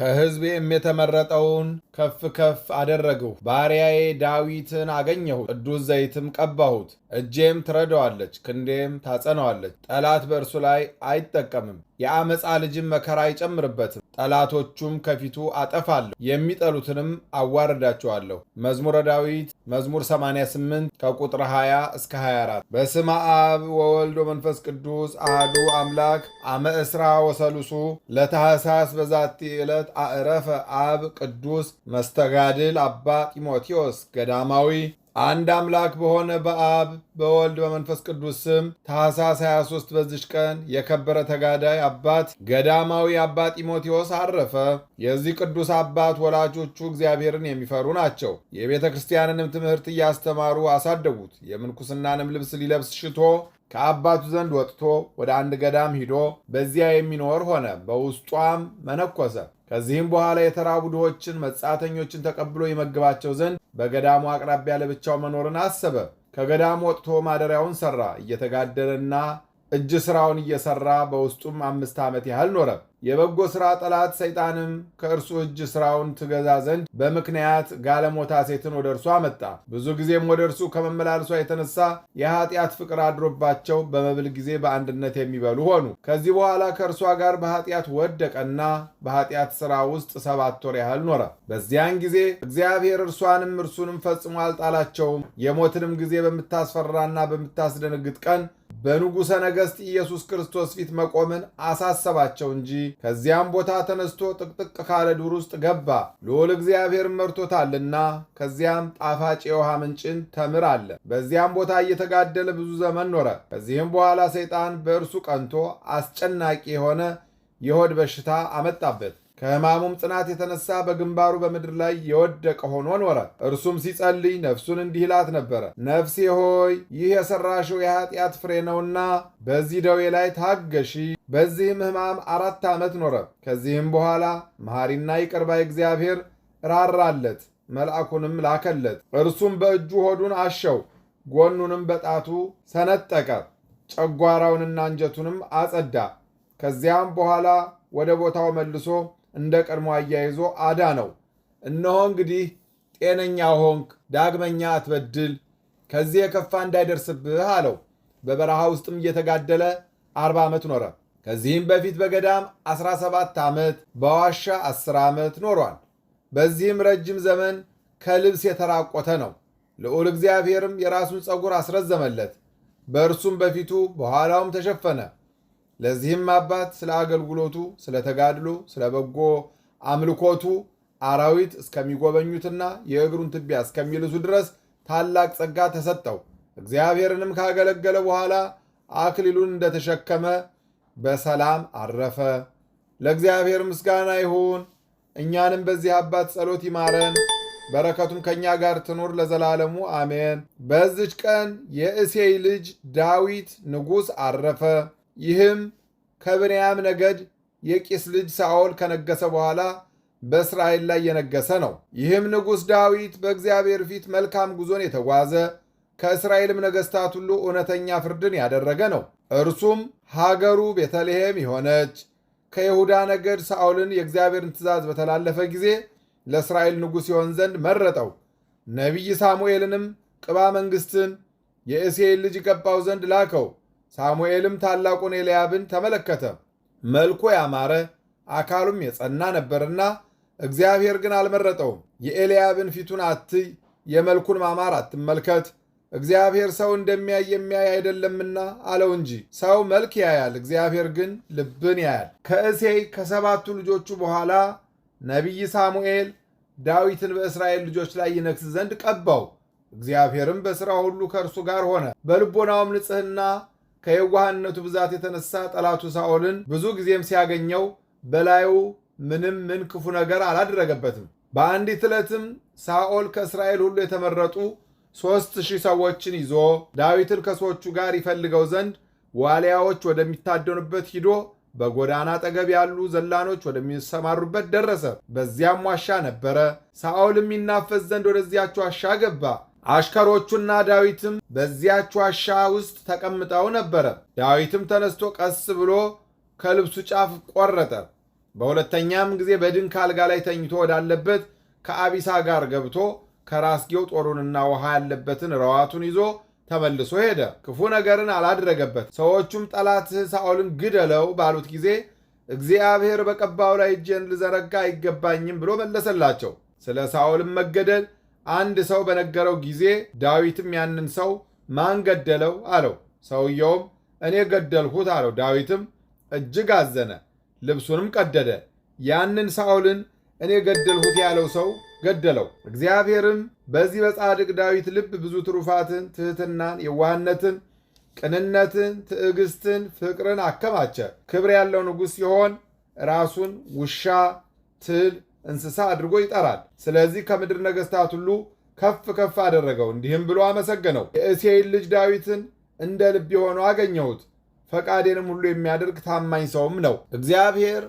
ከሕዝቤም የተመረጠውን ከፍ ከፍ አደረግሁ። ባሪያዬ ዳዊትን አገኘሁት፣ ቅዱስ ዘይትም ቀባሁት። እጄም ትረዳዋለች፣ ክንዴም ታጸነዋለች። ጠላት በእርሱ ላይ አይጠቀምም፣ የአመፃ ልጅም መከራ አይጨምርበትም። ጠላቶቹም ከፊቱ አጠፋለሁ፣ የሚጠሉትንም አዋርዳቸዋለሁ። መዝሙረ ዳዊት መዝሙር 88 ከቁጥር 20 እስከ 24። በስመ አብ ወወልድ ወመንፈስ ቅዱስ አሐዱ አምላክ አመ እስራ ወሰሉሱ ለታኅሳስ በዛቲ ዕለት አዕረፈ አብ ቅዱስ መስተጋድል አባ ጢሞቴዎስ ገዳማዊ። አንድ አምላክ በሆነ በአብ በወልድ በመንፈስ ቅዱስ ስም ታኅሳስ 23 በዚች ቀን የከበረ ተጋዳይ አባት ገዳማዊ አባ ጢሞቴዎስ አረፈ። የዚህ ቅዱስ አባት ወላጆቹ እግዚአብሔርን የሚፈሩ ናቸው። የቤተ ክርስቲያንንም ትምህርት እያስተማሩ አሳደጉት። የምንኩስናንም ልብስ ሊለብስ ሽቶ ከአባቱ ዘንድ ወጥቶ ወደ አንድ ገዳም ሂዶ በዚያ የሚኖር ሆነ። በውስጧም መነኮሰ። ከዚህም በኋላ የተራቡ ድሆችን መጻተኞችን ተቀብሎ ይመግባቸው ዘንድ በገዳሙ አቅራቢያ ለብቻው መኖርን አሰበ። ከገዳሙ ወጥቶ ማደሪያውን ሠራ። እየተጋደለና እጅ ሥራውን እየሠራ በውስጡም 5 ዓመት ያህል ኖረ። የበጎ ሥራ ጠላት ሰይጣንም ከእርሱ እጅ ሥራውን ትገዛ ዘንድ በምክንያት ጋለሞታ ሴትን ወደ እርሱ አመጣ። ብዙ ጊዜም ወደ እርሱ ከመመላለሷ የተነሳ የኀጢአት ፍቅር አድሮባቸው በመብል ጊዜ በአንድነት የሚበሉ ሆኑ። ከዚህ በኋላ ከእርሷ ጋር በኀጢአት ወደቀና በኀጢአት ሥራ ውስጥ 7 ወር ያህል ኖረ። በዚያን ጊዜ እግዚአብሔር እርሷንም እርሱንም ፈጽሞ አልጣላቸውም። የሞትንም ጊዜ በምታስፈራና በምታስደነግጥ ቀን በንጉሠ ነገሥት ኢየሱስ ክርስቶስ ፊት መቆምን አሳሰባቸው እንጂ። ከዚያም ቦታ ተነስቶ ጥቅጥቅ ካለ ዱር ውስጥ ገባ። ልዑል እግዚአብሔር መርቶታልና። ከዚያም ጣፋጭ የውሃ ምንጭን ተምር አለ። በዚያም ቦታ እየተጋደለ ብዙ ዘመን ኖረ። ከዚህም በኋላ ሰይጣን በእርሱ ቀንቶ አስጨናቂ የሆነ የሆድ በሽታ አመጣበት። ከሕማሙም ጽናት የተነሳ በግንባሩ በምድር ላይ የወደቀ ሆኖ ኖረ። እርሱም ሲጸልይ ነፍሱን እንዲህ ይላት ነበረ፣ ነፍሴ ሆይ ይህ የሠራሽው የኀጢአት ፍሬ ነውና በዚህ ደዌ ላይ ታገሺ። በዚህም ሕማም 4 ዓመት ኖረ። ከዚህም በኋላ መሐሪና ይቅር ባይ እግዚአብሔር ራራለት፣ መልአኩንም ላከለት። እርሱም በእጁ ሆዱን አሸው፣ ጎኑንም በጣቱ ሰነጠቀ፣ ጨጓራውንና አንጀቱንም አጸዳ። ከዚያም በኋላ ወደ ቦታው መልሶ እንደ ቀድሞ አያይዞ አዳነው። እነሆ እንግዲህ ጤነኛ ሆንክ፣ ዳግመኛ አትበድል፣ ከዚህ የከፋ እንዳይደርስብህ አለው። በበረሃ ውስጥም እየተጋደለ 40 ዓመት ኖረ። ከዚህም በፊት በገዳም 17 ዓመት፣ በዋሻ 10 ዓመት ኖሯል። በዚህም ረጅም ዘመን ከልብስ የተራቆተ ነው። ልዑል እግዚአብሔርም የራሱን ፀጉር አስረዘመለት፣ በእርሱም በፊቱ በኋላውም ተሸፈነ። ለዚህም አባት ስለ አገልግሎቱ፣ ስለ ተጋድሎ፣ ስለ በጎ አምልኮቱ አራዊት እስከሚጎበኙትና የእግሩን ትቢያ እስከሚልሱ ድረስ ታላቅ ጸጋ ተሰጠው። እግዚአብሔርንም ካገለገለ በኋላ አክሊሉን እንደተሸከመ በሰላም አረፈ። ለእግዚአብሔር ምስጋና ይሁን። እኛንም በዚህ አባት ጸሎት ይማረን፣ በረከቱም ከእኛ ጋር ትኑር ለዘላለሙ አሜን። በዚች ቀን የእሴይ ልጅ ዳዊት ንጉሥ አረፈ። ይህም ከብንያም ነገድ የቂስ ልጅ ሳኦል ከነገሰ በኋላ በእስራኤል ላይ የነገሰ ነው። ይህም ንጉሥ ዳዊት በእግዚአብሔር ፊት መልካም ጉዞን የተጓዘ ከእስራኤልም ነገሥታት ሁሉ እውነተኛ ፍርድን ያደረገ ነው። እርሱም ሀገሩ ቤተልሔም የሆነች ከይሁዳ ነገድ ሳኦልን የእግዚአብሔርን ትእዛዝ በተላለፈ ጊዜ ለእስራኤል ንጉሥ ይሆን ዘንድ መረጠው። ነቢይ ሳሙኤልንም ቅባ መንግሥትን የእሴይን ልጅ ይቀባው ዘንድ ላከው። ሳሙኤልም ታላቁን ኤልያብን ተመለከተ። መልኩ ያማረ አካሉም የጸና ነበርና እግዚአብሔር ግን አልመረጠውም። የኤልያብን ፊቱን አትይ፣ የመልኩን ማማር አትመልከት፣ እግዚአብሔር ሰው እንደሚያይ የሚያይ አይደለምና አለው እንጂ። ሰው መልክ ያያል፣ እግዚአብሔር ግን ልብን ያያል። ከእሴይ ከ7ቱ ልጆቹ በኋላ ነቢይ ሳሙኤል ዳዊትን በእስራኤል ልጆች ላይ ይነግሥ ዘንድ ቀባው። እግዚአብሔርም በሥራው ሁሉ ከእርሱ ጋር ሆነ። በልቦናውም ንጽሕና ከየዋህነቱ ብዛት የተነሳ ጠላቱ ሳኦልን ብዙ ጊዜም ሲያገኘው በላዩ ምን ክፉ ነገር አላደረገበትም። በአንዲት ዕለትም ሳኦል ከእስራኤል ሁሉ የተመረጡ 3000 ሰዎችን ይዞ ዳዊትን ከሰዎቹ ጋር ይፈልገው ዘንድ ዋልያዎች ወደሚታደኑበት ሂዶ በጎዳና አጠገብ ያሉ ዘላኖች ወደሚሰማሩበት ደረሰ። በዚያም ዋሻ ነበረ። ሳኦልም ይናፈስ ዘንድ ወደዚያች ዋሻ ገባ። አሽከሮቹና ዳዊትም በዚያች ዋሻ ውስጥ ተቀምጠው ነበረ። ዳዊትም ተነስቶ ቀስ ብሎ ከልብሱ ጫፍ ቆረጠ። በሁለተኛም ጊዜ በድንክ አልጋ ላይ ተኝቶ ወዳለበት ከአቢሳ ጋር ገብቶ ከራስጌው ጦሩንና ውሃ ያለበትን ረዋቱን ይዞ ተመልሶ ሄደ። ክፉ ነገርን አላደረገበት። ሰዎቹም ጠላትህ ሳኦልን ግደለው ባሉት ጊዜ እግዚአብሔር በቀባው ላይ እጄን ልዘረጋ አይገባኝም ብሎ መለሰላቸው። ስለ ሳኦልም መገደል አንድ ሰው በነገረው ጊዜ ዳዊትም ያንን ሰው ማን ገደለው አለው። ሰውየውም እኔ ገደልሁት አለው። ዳዊትም እጅግ አዘነ፣ ልብሱንም ቀደደ። ያንን ሳኦልን እኔ ገደልሁት ያለው ሰው ገደለው። እግዚአብሔርም በዚህ በጻድቅ ዳዊት ልብ ብዙ ትሩፋትን፣ ትሕትናን፣ የዋህነትን፣ ቅንነትን፣ ትዕግስትን፣ ፍቅርን አከማቸ። ክብር ያለው ንጉሥ ሲሆን ራሱን ውሻ፣ ትል፣ እንስሳ አድርጎ ይጠራል። ስለዚህ ከምድር ነገሥታት ሁሉ ከፍ ከፍ አደረገው፣ እንዲህም ብሎ አመሰገነው። የእሴይን ልጅ ዳዊትን እንደ ልብ የሆነው አገኘሁት፣ ፈቃዴንም ሁሉ የሚያደርግ ታማኝ ሰውም ነው። እግዚአብሔር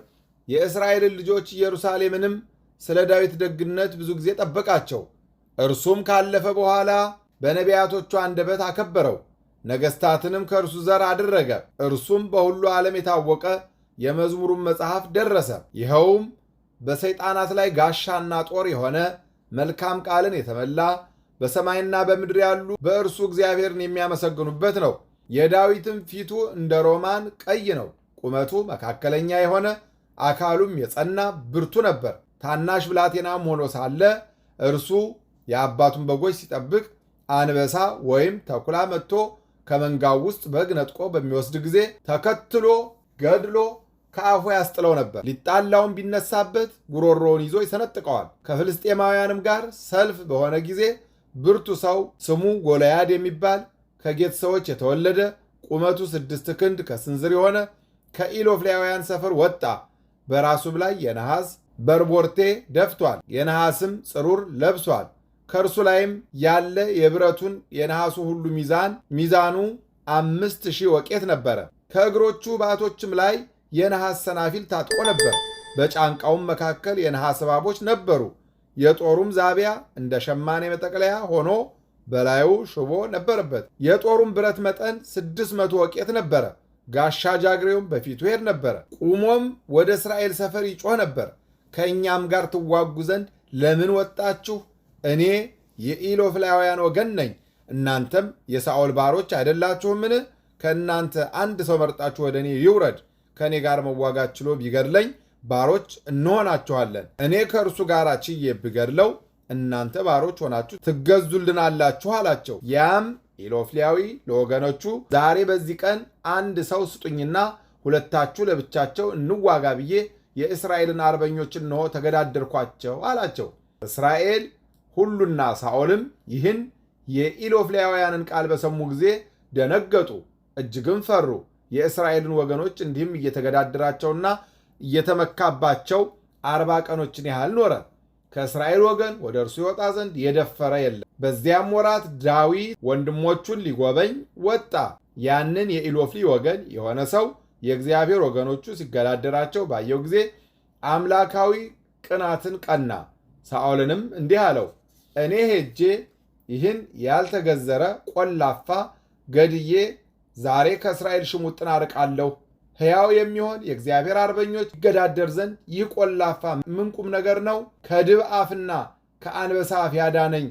የእስራኤልን ልጆች ኢየሩሳሌምንም ስለ ዳዊት ደግነት ብዙ ጊዜ ጠበቃቸው። እርሱም ካለፈ በኋላ በነቢያቶቹ አንደበት አከበረው፣ ነገሥታትንም ከእርሱ ዘር አደረገ። እርሱም በሁሉ ዓለም የታወቀ የመዝሙሩን መጽሐፍ ደረሰ። ይኸውም በሰይጣናት ላይ ጋሻና ጦር የሆነ መልካም ቃልን የተመላ በሰማይና በምድር ያሉ በእርሱ እግዚአብሔርን የሚያመሰግኑበት ነው። የዳዊትም ፊቱ እንደ ሮማን ቀይ ነው። ቁመቱ መካከለኛ የሆነ አካሉም የጸና ብርቱ ነበር። ታናሽ ብላቴናም ሆኖ ሳለ እርሱ የአባቱን በጎች ሲጠብቅ አንበሳ ወይም ተኩላ መጥቶ ከመንጋው ውስጥ በግ ነጥቆ በሚወስድ ጊዜ ተከትሎ ገድሎ ከአፉ ያስጥለው ነበር። ሊጣላውን ቢነሳበት ጉሮሮውን ይዞ ይሰነጥቀዋል። ከፍልስጤማውያንም ጋር ሰልፍ በሆነ ጊዜ ብርቱ ሰው ስሙ ጎልያድ የሚባል ከጌት ሰዎች የተወለደ ቁመቱ 6 ክንድ ከስንዝር የሆነ ከኢሎፍላውያን ሰፈር ወጣ። በራሱም ላይ የነሐስ በርቦርቴ ደፍቷል፣ የነሐስም ጽሩር ለብሷል። ከእርሱ ላይም ያለ የብረቱን የነሐሱ ሁሉ ሚዛኑ 5000 ወቄት ነበረ። ከእግሮቹ ባቶችም ላይ የነሐስ ሰናፊል ታጥቆ ነበር። በጫንቃውም መካከል የነሐስ እባቦች ነበሩ። የጦሩም ዛቢያ እንደ ሸማኔ መጠቅለያ ሆኖ በላዩ ሽቦ ነበረበት። የጦሩም ብረት መጠን 600 ወቄት ነበረ። ጋሻ ጃግሬውም በፊቱ ሄድ ነበረ። ቁሞም ወደ እስራኤል ሰፈር ይጮህ ነበር፣ ከእኛም ጋር ትዋጉ ዘንድ ለምን ወጣችሁ? እኔ የኢሎፍላውያን ወገን ነኝ፣ እናንተም የሳኦል ባሮች አይደላችሁምን? ከእናንተ አንድ ሰው መርጣችሁ ወደ እኔ ይውረድ፣ ከእኔ ጋር መዋጋት ችሎ ቢገድለኝ ባሮች እንሆናችኋለን። እኔ ከእርሱ ጋር ችዬ ብገድለው እናንተ ባሮች ሆናችሁ ትገዙልናላችሁ አላቸው። ያም ኢሎፍሊያዊ ለወገኖቹ ዛሬ በዚህ ቀን አንድ ሰው ስጡኝና ሁለታችሁ ለብቻቸው እንዋጋ ብዬ የእስራኤልን አርበኞች እንሆ ተገዳደርኳቸው አላቸው። እስራኤል ሁሉና ሳኦልም ይህን የኢሎፍላውያንን ቃል በሰሙ ጊዜ ደነገጡ፣ እጅግም ፈሩ። የእስራኤልን ወገኖች እንዲህም እየተገዳደራቸውና እየተመካባቸው 40 ቀኖችን ያህል ኖረ። ከእስራኤል ወገን ወደ እርሱ ይወጣ ዘንድ የደፈረ የለም። በዚያም ወራት ዳዊት ወንድሞቹን ሊጎበኝ ወጣ። ያንን የኢሎፍሊ ወገን የሆነ ሰው የእግዚአብሔር ወገኖቹ ሲገዳደራቸው ባየው ጊዜ አምላካዊ ቅናትን ቀና። ሳኦልንም እንዲህ አለው፣ እኔ ሄጄ ይህን ያልተገዘረ ቆላፋ ገድዬ ዛሬ ከእስራኤል ሽሙጥን አርቃለሁ። ሕያው የሚሆን የእግዚአብሔር አርበኞች ይገዳደር ዘንድ ይህ ቆላፋ ምን ቁም ነገር ነው? ከድብ አፍና ከአንበሳ አፍ ያዳነኝ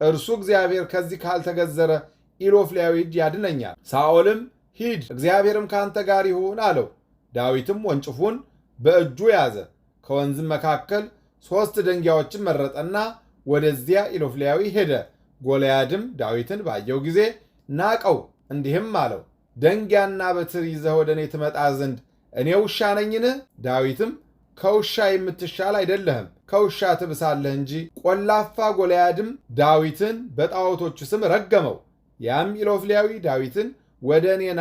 እርሱ እግዚአብሔር ከዚህ ካልተገዘረ ኢሎፍሊያዊ እጅ ያድነኛል። ሳኦልም ሂድ፣ እግዚአብሔርም ከአንተ ጋር ይሁን አለው። ዳዊትም ወንጭፉን በእጁ ያዘ። ከወንዝም መካከል 3 ደንጊያዎችን መረጠና ወደዚያ ኢሎፍሊያዊ ሄደ። ጎልያድም ዳዊትን ባየው ጊዜ ናቀው፣ እንዲህም አለው፣ ደንጊያና በትር ይዘህ ወደ እኔ ትመጣ ዘንድ እኔ ውሻ ነኝን? ዳዊትም ከውሻ የምትሻል አይደለህም፣ ከውሻ ትብሳለህ እንጂ። ቆላፋ ጎልያድም ዳዊትን በጣዖቶቹ ስም ረገመው። ያም ኢሎፍሊያዊ ዳዊትን ወደ እኔና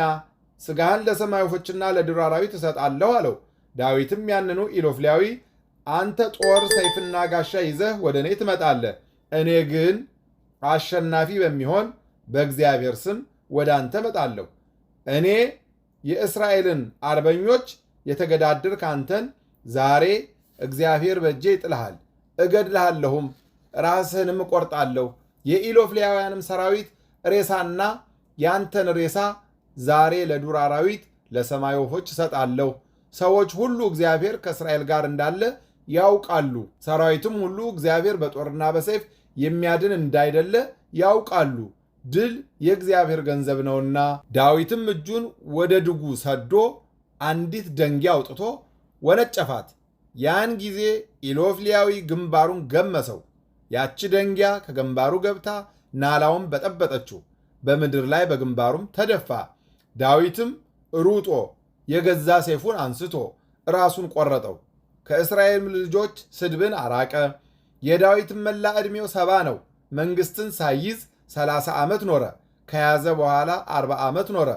ሥጋህን ለሰማይ ወፎችና ለዱር አራዊት እሰጣለሁ አለው። ዳዊትም ያንኑ ኢሎፍሊያዊ አንተ ጦር ሰይፍና ጋሻ ይዘህ ወደ እኔ ትመጣለህ፣ እኔ ግን አሸናፊ በሚሆን በእግዚአብሔር ስም ወደ አንተ እመጣለሁ። እኔ የእስራኤልን አርበኞች የተገዳደርክ አንተን ዛሬ እግዚአብሔር በእጄ ይጥልሃል፣ እገድልሃለሁም፣ ራስህንም እቆርጣለሁ። የኢሎፍሊያውያንም ሰራዊት ሬሳና ያንተን ሬሳ ዛሬ ለዱር አራዊት ለሰማይ ወፎች እሰጣለሁ። ሰዎች ሁሉ እግዚአብሔር ከእስራኤል ጋር እንዳለ ያውቃሉ። ሰራዊትም ሁሉ እግዚአብሔር በጦርና በሰይፍ የሚያድን እንዳይደለ ያውቃሉ። ድል የእግዚአብሔር ገንዘብ ነውና። ዳዊትም እጁን ወደ ድጉ ሰዶ አንዲት ደንጊያ አውጥቶ ወነጨፋት። ያን ጊዜ ኢሎፍሊያዊ ግንባሩን ገመሰው። ያቺ ደንጊያ ከግንባሩ ገብታ ናላውን በጠበጠችው፣ በምድር ላይ በግንባሩም ተደፋ። ዳዊትም ሩጦ የገዛ ሰይፉን አንስቶ ራሱን ቆረጠው። ከእስራኤል ልጆች ስድብን አራቀ። የዳዊትም መላ ዕድሜው 70 ነው። መንግሥትን ሳይዝ 30 ዓመት ኖረ። ከያዘ በኋላ 40 ዓመት ኖረ።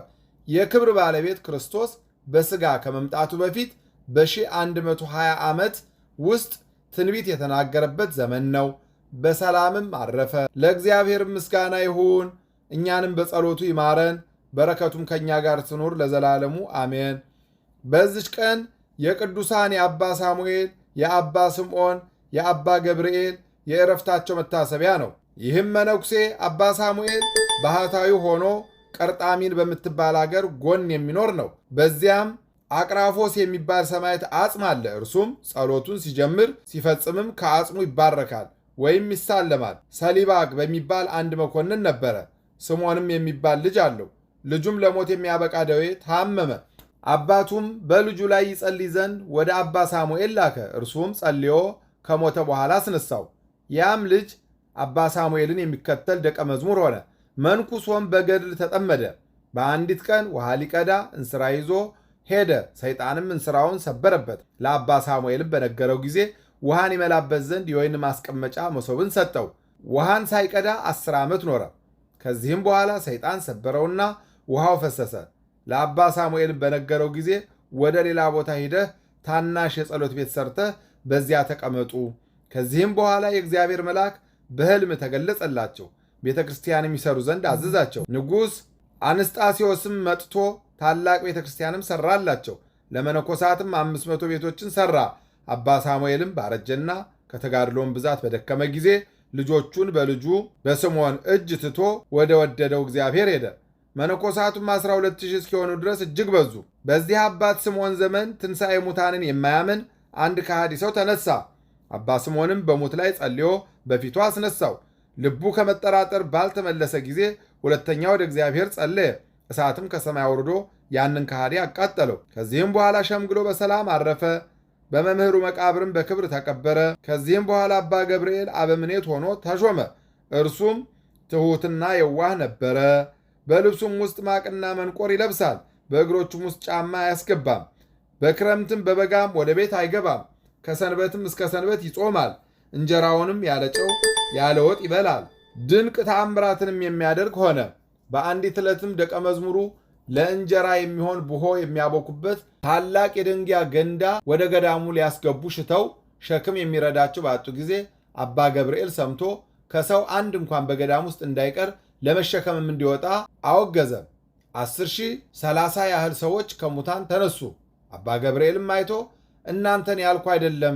የክብር ባለቤት ክርስቶስ በሥጋ ከመምጣቱ በፊት በ120 ዓመት ውስጥ ትንቢት የተናገረበት ዘመን ነው። በሰላምም አረፈ። ለእግዚአብሔር ምስጋና ይሁን፣ እኛንም በጸሎቱ ይማረን፣ በረከቱም ከእኛ ጋር ትኑር ለዘላለሙ አሜን። በዚች ቀን የቅዱሳን የአባ ሳሙኤል፣ የአባ ስምዖን፣ የአባ ገብርኤል የዕረፍታቸው መታሰቢያ ነው። ይህም መነኩሴ አባ ሳሙኤል ባህታዊ ሆኖ ቀርጣሚን በምትባል አገር ጎን የሚኖር ነው። በዚያም አቅራፎስ የሚባል ሰማዕት አጽም አለ። እርሱም ጸሎቱን ሲጀምር ሲፈጽምም ከአጽሙ ይባረካል ወይም ይሳለማል። ሰሊባግ በሚባል አንድ መኮንን ነበረ። ስምዖንም የሚባል ልጅ አለው። ልጁም ለሞት የሚያበቃ ደዌ ታመመ። አባቱም በልጁ ላይ ይጸልይ ዘንድ ወደ አባ ሳሙኤል ላከ። እርሱም ጸልዮ ከሞተ በኋላ አስነሳው። ያም ልጅ አባ ሳሙኤልን የሚከተል ደቀ መዝሙር ሆነ። መንኩሶም በገድል ተጠመደ። በአንዲት ቀን ውሃ ሊቀዳ እንስራ ይዞ ሄደ። ሰይጣንም እንስራውን ሰበረበት። ለአባ ሳሙኤልም በነገረው ጊዜ ውሃን ይመላበት ዘንድ የወይን ማስቀመጫ መሶብን ሰጠው። ውሃን ሳይቀዳ 10 ዓመት ኖረ። ከዚህም በኋላ ሰይጣን ሰበረውና ውሃው ፈሰሰ። ለአባ ሳሙኤልም በነገረው ጊዜ ወደ ሌላ ቦታ ሂደህ ታናሽ የጸሎት ቤት ሰርተህ በዚያ ተቀመጡ። ከዚህም በኋላ የእግዚአብሔር መልአክ በሕልም ተገለጸላቸው። ቤተ ክርስቲያንም ይሰሩ ዘንድ አዘዛቸው። ንጉሥ አንስጣሴዎስም መጥቶ ታላቅ ቤተ ክርስቲያንም ሠራላቸው። ለመነኮሳትም 500 ቤቶችን ሠራ። አባ ሳሙኤልም ባረጀና ከተጋድሎም ብዛት በደከመ ጊዜ ልጆቹን በልጁ በስምዖን እጅ ትቶ ወደ ወደደው እግዚአብሔር ሄደ። መነኮሳቱም 12,000 እስኪሆኑ ድረስ እጅግ በዙ። በዚህ አባት ስምዖን ዘመን ትንሣኤ ሙታንን የማያምን አንድ ከሃዲ ሰው ተነሳ። አባ ስምዖንም በሙት ላይ ጸልዮ በፊቱ አስነሳው። ልቡ ከመጠራጠር ባልተመለሰ ጊዜ ሁለተኛ ወደ እግዚአብሔር ጸለየ። እሳትም ከሰማይ አውርዶ ያንን ከሃዲ አቃጠለው። ከዚህም በኋላ ሸምግሎ በሰላም አረፈ። በመምህሩ መቃብርም በክብር ተቀበረ። ከዚህም በኋላ አባ ገብርኤል አበምኔት ሆኖ ተሾመ። እርሱም ትሑትና የዋህ ነበረ። በልብሱም ውስጥ ማቅና መንቆር ይለብሳል። በእግሮቹም ውስጥ ጫማ አያስገባም። በክረምትም በበጋም ወደ ቤት አይገባም። ከሰንበትም እስከ ሰንበት ይጾማል። እንጀራውንም ያለ ጨው ያለ ወጥ ይበላል። ድንቅ ተአምራትንም የሚያደርግ ሆነ። በአንዲት ዕለትም ደቀ መዝሙሩ ለእንጀራ የሚሆን ቡሆ የሚያቦኩበት ታላቅ የደንጊያ ገንዳ ወደ ገዳሙ ሊያስገቡ ሽተው ሸክም የሚረዳቸው ባጡ ጊዜ አባ ገብርኤል ሰምቶ ከሰው አንድ እንኳን በገዳም ውስጥ እንዳይቀር ለመሸከምም እንዲወጣ አወገዘ። 10,030 ያህል ሰዎች ከሙታን ተነሱ። አባ ገብርኤልም አይቶ እናንተን ያልኩ አይደለም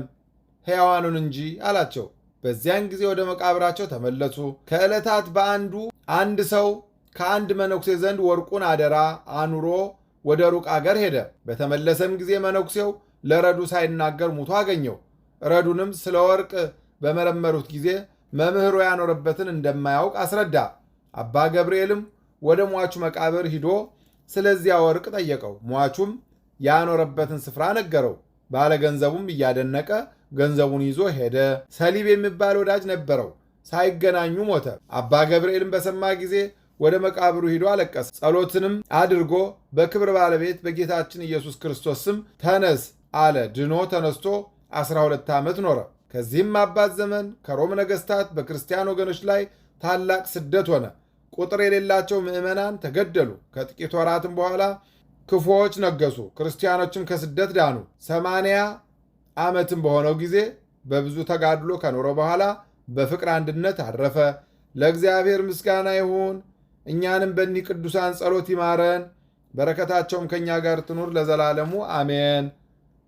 ሕያዋኑን እንጂ አላቸው። በዚያን ጊዜ ወደ መቃብራቸው ተመለሱ። ከዕለታት በአንዱ አንድ ሰው ከአንድ መነኩሴ ዘንድ ወርቁን አደራ አኑሮ ወደ ሩቅ አገር ሄደ። በተመለሰም ጊዜ መነኩሴው ለረዱ ሳይናገር ሙቶ አገኘው። ረዱንም ስለ ወርቅ በመረመሩት ጊዜ መምህሩ ያኖረበትን እንደማያውቅ አስረዳ። አባ ገብርኤልም ወደ ሟቹ መቃብር ሂዶ ስለዚያ ወርቅ ጠየቀው። ሟቹም ያኖረበትን ስፍራ ነገረው። ባለገንዘቡም እያደነቀ ገንዘቡን ይዞ ሄደ። ሰሊብ የሚባል ወዳጅ ነበረው። ሳይገናኙ ሞተ። አባ ገብርኤልም በሰማ ጊዜ ወደ መቃብሩ ሂዶ አለቀሰ። ጸሎትንም አድርጎ በክብር ባለቤት በጌታችን ኢየሱስ ክርስቶስ ስም ተነስ አለ። ድኖ ተነስቶ 12 ዓመት ኖረ። ከዚህም አባት ዘመን ከሮም ነገሥታት በክርስቲያን ወገኖች ላይ ታላቅ ስደት ሆነ። ቁጥር የሌላቸው ምዕመናን ተገደሉ። ከጥቂት ወራትም በኋላ ክፉዎች ነገሱ። ክርስቲያኖችም ከስደት ዳኑ። 80 ዓመትም በሆነው ጊዜ በብዙ ተጋድሎ ከኖረ በኋላ በፍቅር አንድነት አረፈ። ለእግዚአብሔር ምስጋና ይሁን። እኛንም በእኒህ ቅዱሳን ጸሎት ይማረን፣ በረከታቸውም ከእኛ ጋር ትኑር ለዘላለሙ አሜን።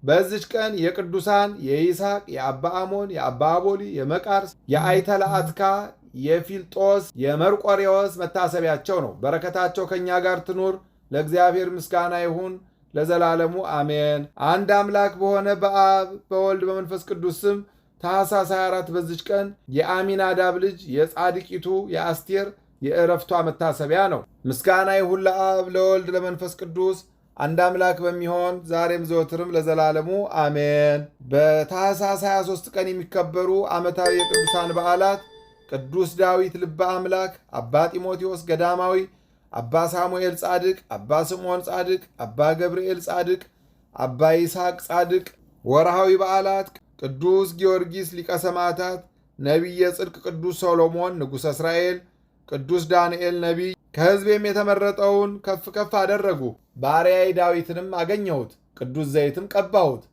በዚች ቀን የቅዱሳን የይስሐቅ፣ የአባ አሞን፣ የአባ አቦሊ፣ የመቃርስ፣ የአይተለአትካ፣ የፊልጦስ፣ የመርቆሬዎስ መታሰቢያቸው ነው። በረከታቸው ከእኛ ጋር ትኑር። ለእግዚአብሔር ምስጋና ይሁን፣ ለዘላለሙ አሜን። አንድ አምላክ በሆነ በአብ በወልድ በመንፈስ ቅዱስ ስም ታኅሳስ 24 በዚች ቀን የአሚናዳብ ልጅ የጻድቂቱ የአስቴር የዕረፍቷ መታሰቢያ ነው። ምስጋና ይሁን ለአብ ለወልድ ለመንፈስ ቅዱስ አንድ አምላክ በሚሆን ዛሬም ዘወትርም ለዘላለሙ አሜን። በታኅሳስ 23 ቀን የሚከበሩ ዓመታዊ የቅዱሳን በዓላት ቅዱስ ዳዊት ልበ አምላክ፣ አባ ጢሞቴዎስ ገዳማዊ፣ አባ ሳሙኤል ጻድቅ፣ አባ ስምዖን ጻድቅ፣ አባ ገብርኤል ጻድቅ፣ አባ ይስሐቅ ጻድቅ። ወርሃዊ በዓላት ቅዱስ ጊዮርጊስ ሊቀ ሰማዕታት፣ ነቢየ ጽድቅ ቅዱስ ሰሎሞን ንጉሠ እስራኤል፣ ቅዱስ ዳንኤል ነቢይ። ከሕዝቤም የተመረጠውን ከፍ ከፍ አደረጉ። ባሪያዬ ዳዊትንም አገኘሁት፣ ቅዱስ ዘይትም ቀባሁት።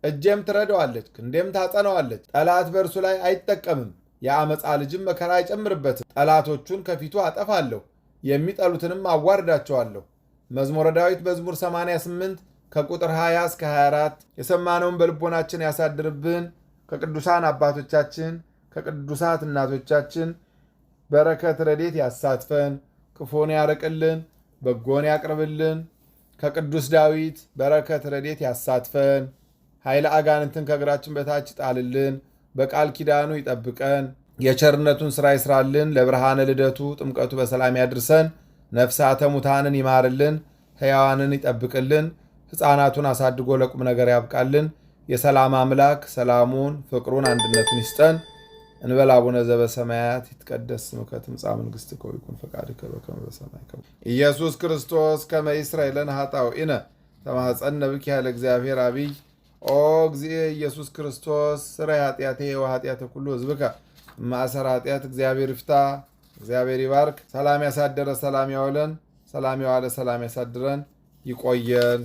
እጄም ትረዳዋለች፣ ክንዴም ታጸነዋለች። ጠላት በእርሱ ላይ አይጠቀምም፣ የአመፃ ልጅም መከራ አይጨምርበትም። ጠላቶቹን ከፊቱ አጠፋለሁ፣ የሚጠሉትንም አዋርዳቸዋለሁ። መዝሙረ ዳዊት መዝሙር 88 ከቁጥር 20 እስከ 24። የሰማነውን በልቦናችን ያሳድርብን። ከቅዱሳን አባቶቻችን ከቅዱሳት እናቶቻችን በረከት ረድኤት ያሳትፈን። ክፉን ያርቅልን፣ በጎን ያቅርብልን። ከቅዱስ ዳዊት በረከት ረድኤት ያሳትፈን። ኃይለ አጋንንትን ከእግራችን በታች ጣልልን፣ በቃል ኪዳኑ ይጠብቀን። የቸርነቱን ሥራ ይስራልን። ለብርሃነ ልደቱ ጥምቀቱ በሰላም ያድርሰን። ነፍሳተ ሙታንን ይማርልን፣ ሕያዋንን ይጠብቅልን። ሕፃናቱን አሳድጎ ለቁም ነገር ያብቃልን። የሰላም አምላክ ሰላሙን፣ ፍቅሩን፣ አንድነቱን ይስጠን። እንበል አቡነ ዘበሰማያት ይትቀደስ ስምከ ትምጻእ መንግሥትከ ወይኩን ፈቃድከ በከመ በሰማይ ከማሁ። ኢየሱስ ክርስቶስ ከመ ይስረይ ለነ ኃጣውኢነ ተማኅፀነ ብከ ኃይለ እግዚአብሔር አብይ። ኦ እግዚእ ኢየሱስ ክርስቶስ ስረይ ኃጢአቴ ወኃጢአተ ኩሉ ሕዝብከ ማእሰረ ኃጢአት። እግዚአብሔር ይፍታ፣ እግዚአብሔር ይባርክ። ሰላም ያሳደረ ሰላም ያውለን፣ ሰላም የዋለ ሰላም ያሳድረን። ይቆየን።